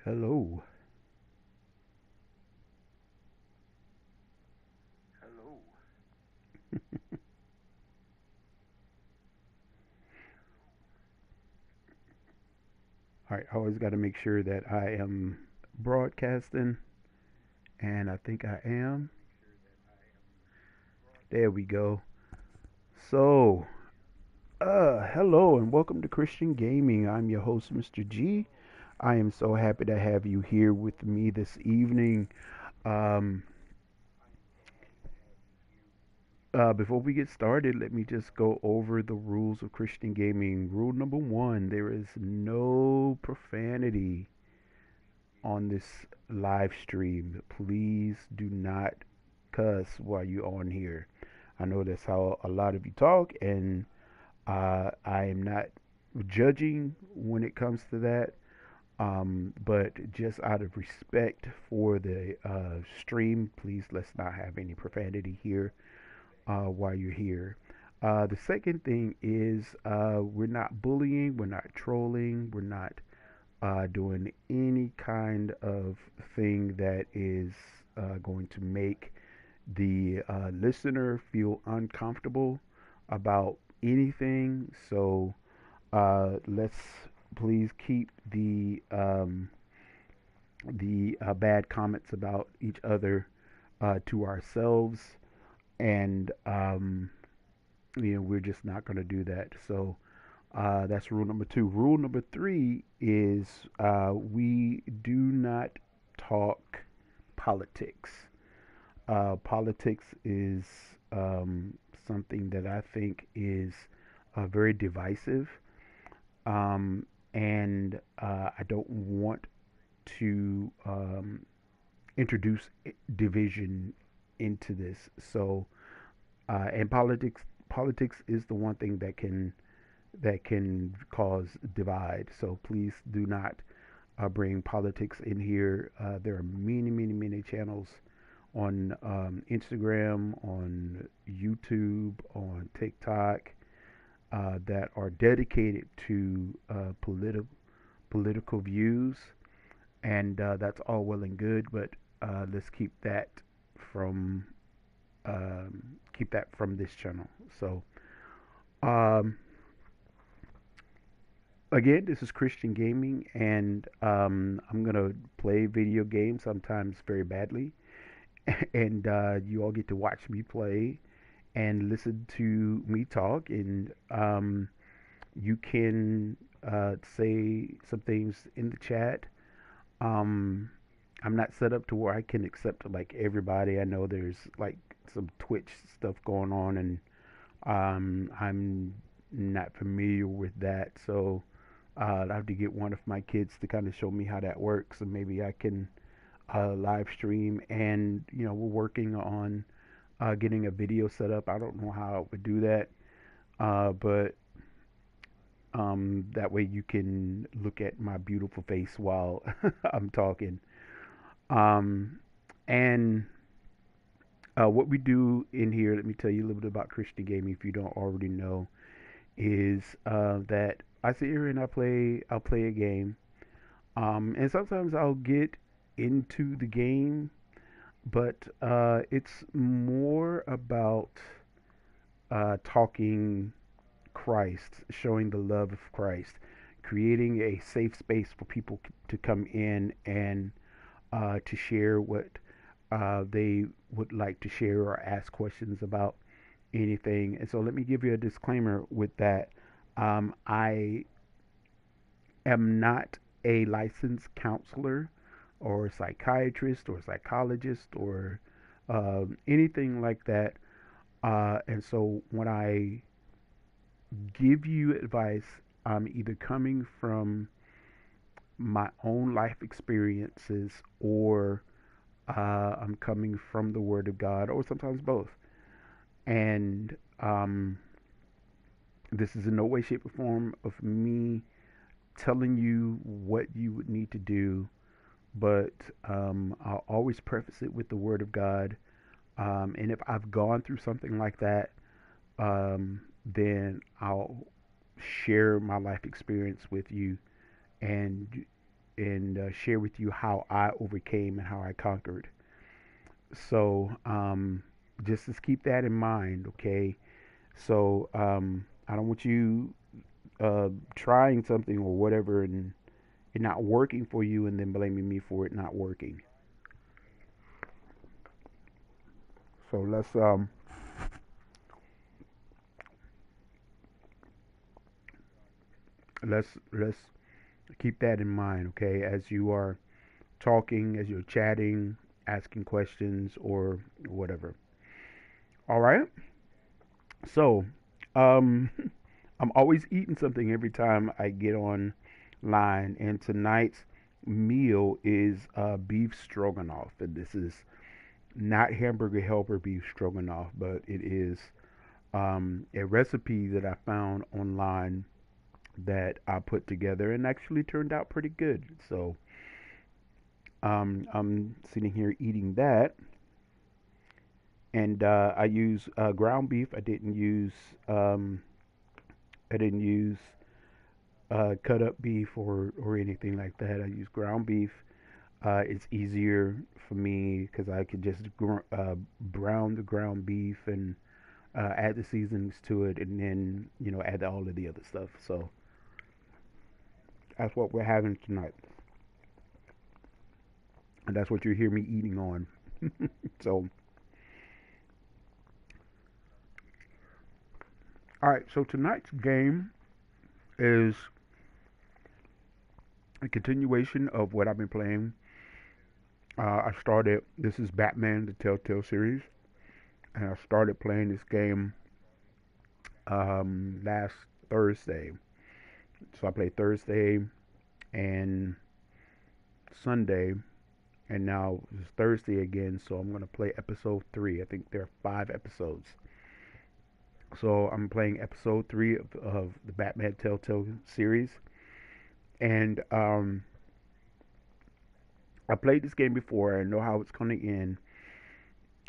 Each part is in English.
Hello. All right, I always got to make sure that I am broadcasting, and I think I am. There we go. So, hello and welcome to Christian Gaming. I'm your host, Mr. G. I am so happy to have you here with me this evening. Um, before we get started, let me just go over the rules of Christian Gaming. Rule number one: there is no profanity on this live stream. Please do not cuss while you're on here. I know that's how a lot of you talk, and I am not judging when it comes to that. But just out of respect for the stream, please let's not have any profanity here while you're here. The second thing is we're not bullying, we're not trolling, we're not doing any kind of thing that is going to make the listener feel uncomfortable about anything. So let's please keep the bad comments about each other to ourselves, and we're just not going to do that. So that's rule number two. Rule number three is we do not talk politics. Politics is something that I think is very divisive, and I don't want to introduce division into this. So, and politics is the one thing that can cause divide. So please do not bring politics in here. There are many, many, many channels on Instagram, on YouTube, on TikTok that are dedicated to political views, and that's all well and good. But let's from keep that from this channel. So. Um, Again, this is Christian Gaming, and I'm gonna play video games sometimes very badly, and you all get to watch me play and listen to me talk, and you can say some things in the chat. Um, I'm not set up to where I can accept like everybody. I know there's like some Twitch stuff going on, and I'm not familiar with that, so I have to get one of my kids to kind of show me how that works, and maybe I can live stream. And we're working on getting a video set up. I don't know how I would do that, but that way you can look at my beautiful face while I'm talking. Um, and what we do in here, let me tell you a little bit about Christian gaming if you don't already know, is that I sit here and I'll play a game. And sometimes I'll get into the game, but it's more about talking Christ, showing the love of Christ, creating a safe space for people to come in and to share what they would like to share or ask questions about anything. And so let me give you a disclaimer with that. I am not a licensed counselor or psychiatrist or psychologist or anything like that. And so when I give you advice, I'm either coming from my own life experiences or I'm coming from the Word of God, or sometimes both. And this is in no way, shape, or form of me telling you what you would need to do, but I'll always preface it with the Word of God. And if I've gone through something like that, then I'll share my life experience with you, and and share with you how I overcame and how I conquered. So just keep that in mind, okay? So I don't want you trying something or whatever and it not working for you and then blaming me for it not working. So let's keep that in mind, okay? As you are talking, as you're chatting, asking questions or whatever. All right. So um, I'm always eating something every time I get online, and tonight's meal is beef stroganoff, and this is not hamburger helper beef stroganoff, but it is a recipe that I found online that I put together and actually turned out pretty good. So I'm sitting here eating that, and I use ground beef. Um, I didn't use cut up beef or anything like that. I use ground beef. It's easier for me because I could just brown the ground beef and add the seasonings to it, and then add all of the other stuff. So that's what we're having tonight, and that's what you hear me eating on. So all right, so tonight's game is a continuation of what I've been playing. I started. This is Batman: The Telltale series, and I started playing this game last Thursday. So I played Thursday and Sunday, and now it's Thursday again. So I'm gonna play episode three. I think there are 5 episodes. So I'm playing episode three of the Batman Telltale series, and I played this game before. I know how it's gonna end,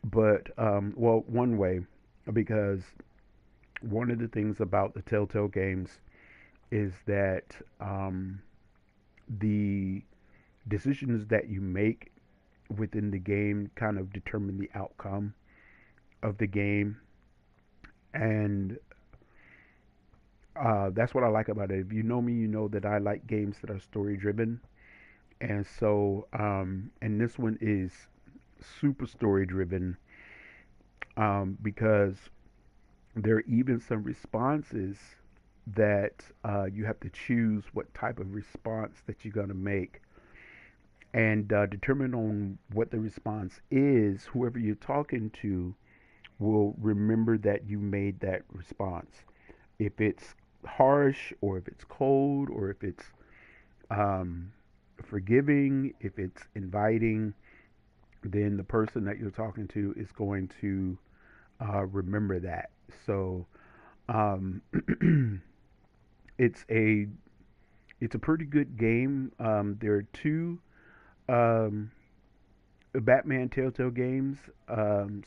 but well, one way, because one of the things about the Telltale games is that the decisions that you make within the game kind of determine the outcome of the game, and that's what I like about it. If you know me, you know that I like games that are story driven, and so and this one is super story driven because there are even some responses that you have to choose what type of response that you're going to make. And determine on what the response is, whoever you're talking to will remember that you made that response. If it's harsh, or if it's cold, or if it's um, forgiving, if it's inviting, then the person that you're talking to is going to remember that. So um, it's a it's a pretty good game. There are two um, Batman Telltale games.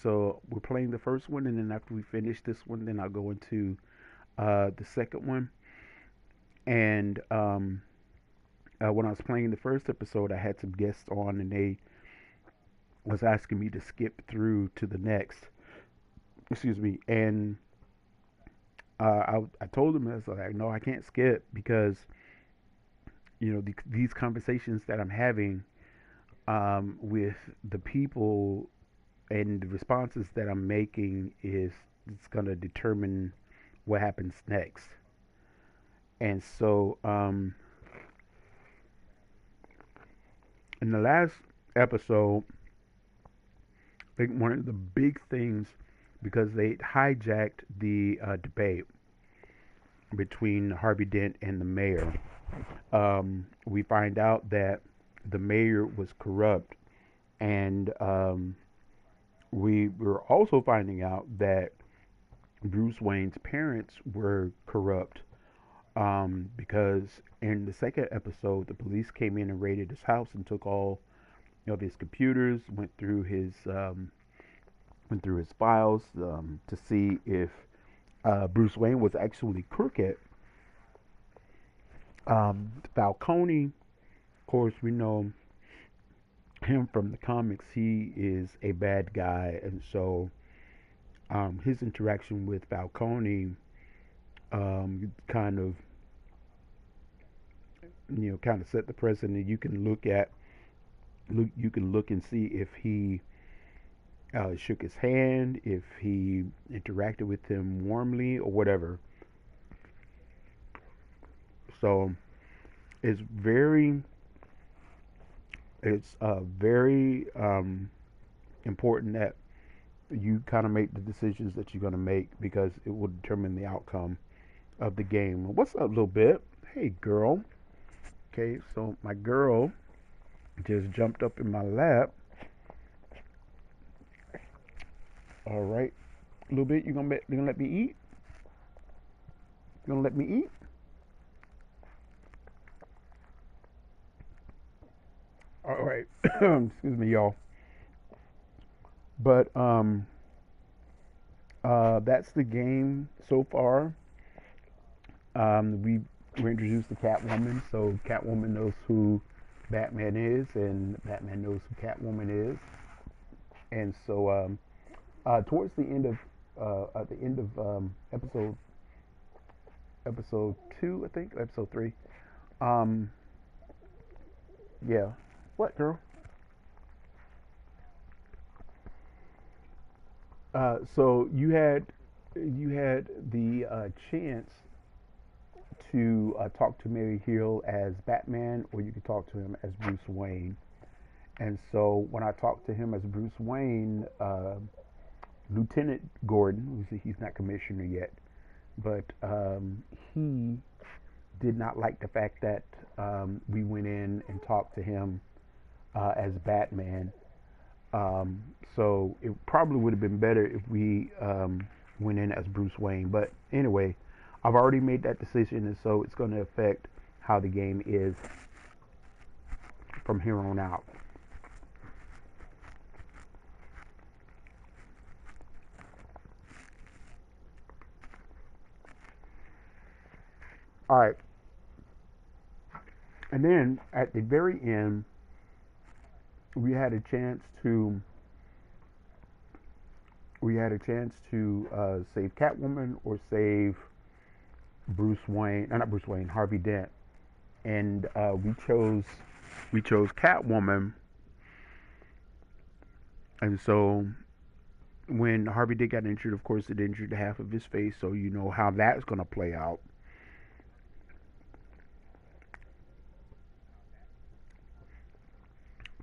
So we're playing the first one, and then after we finish this one, then I'll go into the second one. And when I was playing the first episode, I had some guests on, and they was asking me to skip through to the next. Excuse me. And I told them, I was like, no, I can't skip because these conversations that I'm having with the people and the responses that I'm making is it's going to determine what happens next. And so in the last episode, I think one of the big things, because they hijacked the debate between Harvey Dent and the mayor, we find out that the mayor was corrupt, and we were also finding out that Bruce Wayne's parents were corrupt, because in the second episode, the police came in and raided his house and took all of his computers, went through his files to see if Bruce Wayne was actually crooked. Falcone Of course, we know him from the comics. He is a bad guy, and so his interaction with Falcone kind of kind of set the precedent. You can look and see if he shook his hand, if he interacted with him warmly or whatever. So it's very important that you kind of make the decisions that you're going to make because it will determine the outcome of the game. What's up, little bit? Hey, girl. Okay, so my girl just jumped up in my lap. All right, a little bit. You gonna let me eat? You gonna let me eat? All right. Excuse me, y'all. But that's the game so far. We introduced the Catwoman, so Catwoman knows who Batman is, and Batman knows who Catwoman is. And so towards the end of at the end of episode two, I think episode three. Um, yeah. What, girl? So you had the chance to talk to Mary Hill as Batman, or you could talk to him as Bruce Wayne. And so when I talked to him as Bruce Wayne, Lieutenant Gordon, he's not commissioner yet, but he did not like the fact that we went in and talked to him as Batman. Um, so it probably would have been better if we went in as Bruce Wayne. But anyway, I've already made that decision, and so it's going to affect how the game is from here on out. All right, and then at the very end, we had a chance to save Catwoman or save Bruce Wayne, not Bruce Wayne, Harvey Dent, and we chose Catwoman, and so when Harvey Dent got injured, of course, it injured half of his face, so you know how that's going to play out.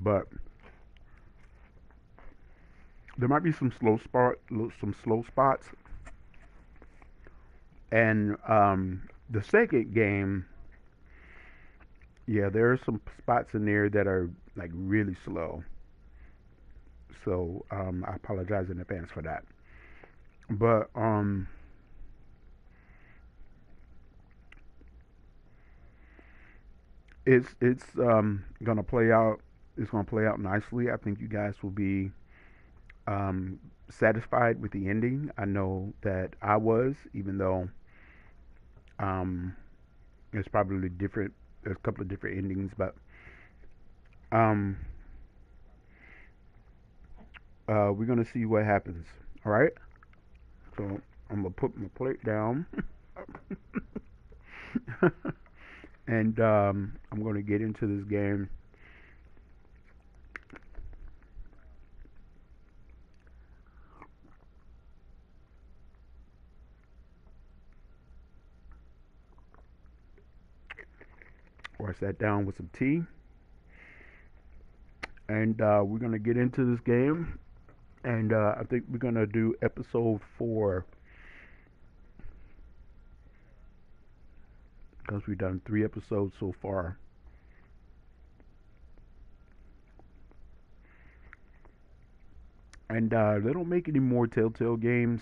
But there might be some slow spots, and the second game, yeah, there are some spots in there that are like really slow. So I apologize in advance for that. But it's gonna play out. It's gonna play out nicely. I think you guys will be satisfied with the ending. I know that I was, even though um, there's probably different. There's a couple of different endings, but um, we're gonna see what happens. All right. So I'm gonna put my plate down, and I'm gonna get into this game. Or I sat down with some tea, and we're gonna get into this game. And I think we're gonna do episode four because we've done three episodes so far. And they don't make any more Telltale games.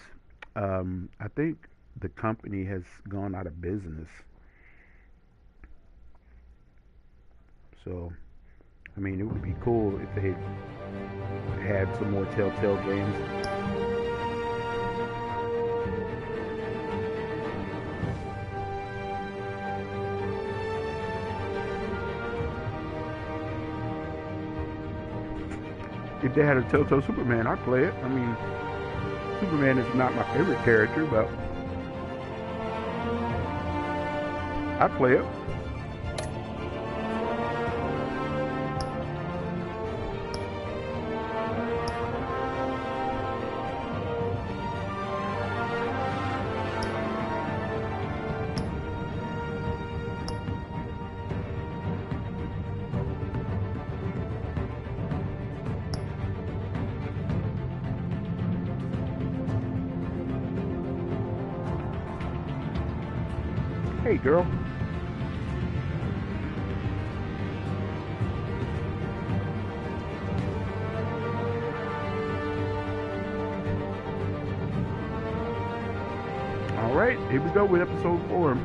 I think the company has gone out of business. So, I mean, it would be cool if they had some more Telltale games. If they had a Telltale Superman, I'd play it. I mean, Superman is not my favorite character, but I'd play it. Hey, girl. All right, here we go with episode 4.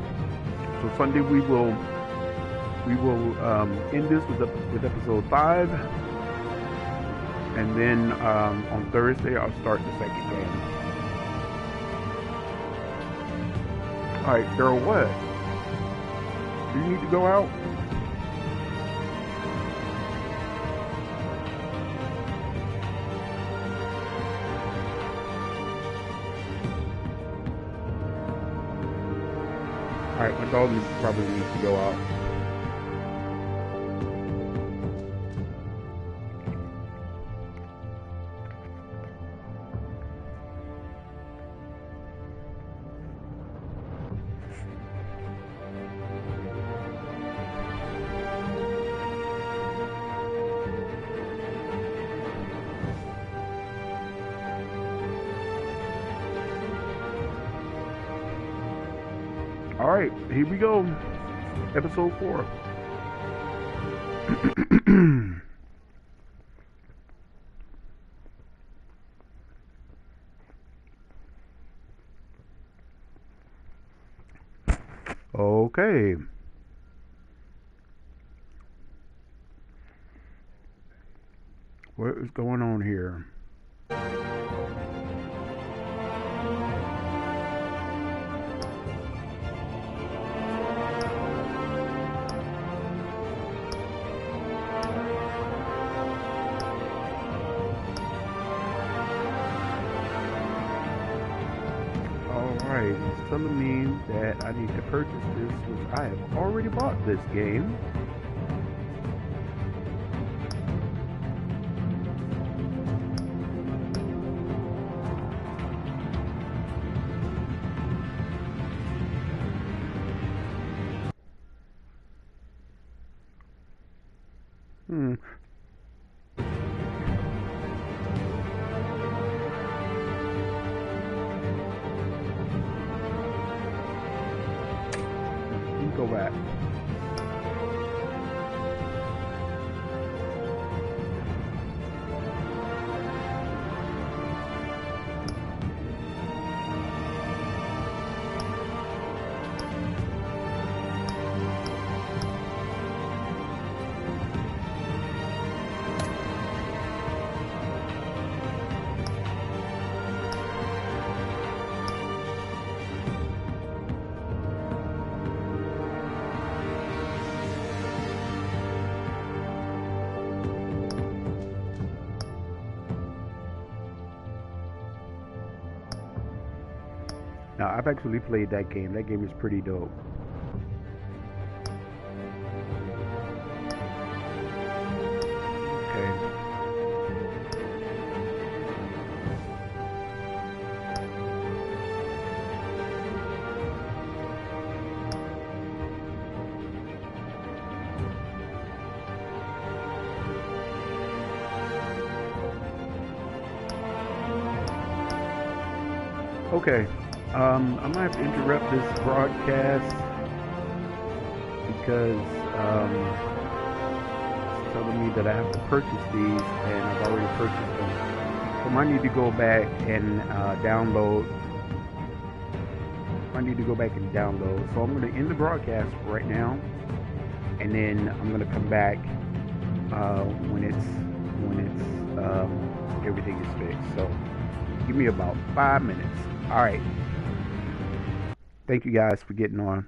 So Sunday we will end this with episode 5, and then on Thursday I'll start the second game. All right, girl, what? Do you need to go out? All right, my dog probably needs to go out. All right, here we go. Episode 4. Okay. What is going on here? Alright, it's telling me that I need to purchase this, which I have already bought this game. Go back. Now, I've actually played that game. That game is pretty dope. Okay. Okay. I might have to interrupt this broadcast because it's telling me that I have to purchase these, and I've already purchased them. So I might need to go back and download. I need to go back and download. So I'm going to end the broadcast right now, and then I'm going to come back when everything is fixed. So give me about 5 minutes. All right. Thank you guys for getting on.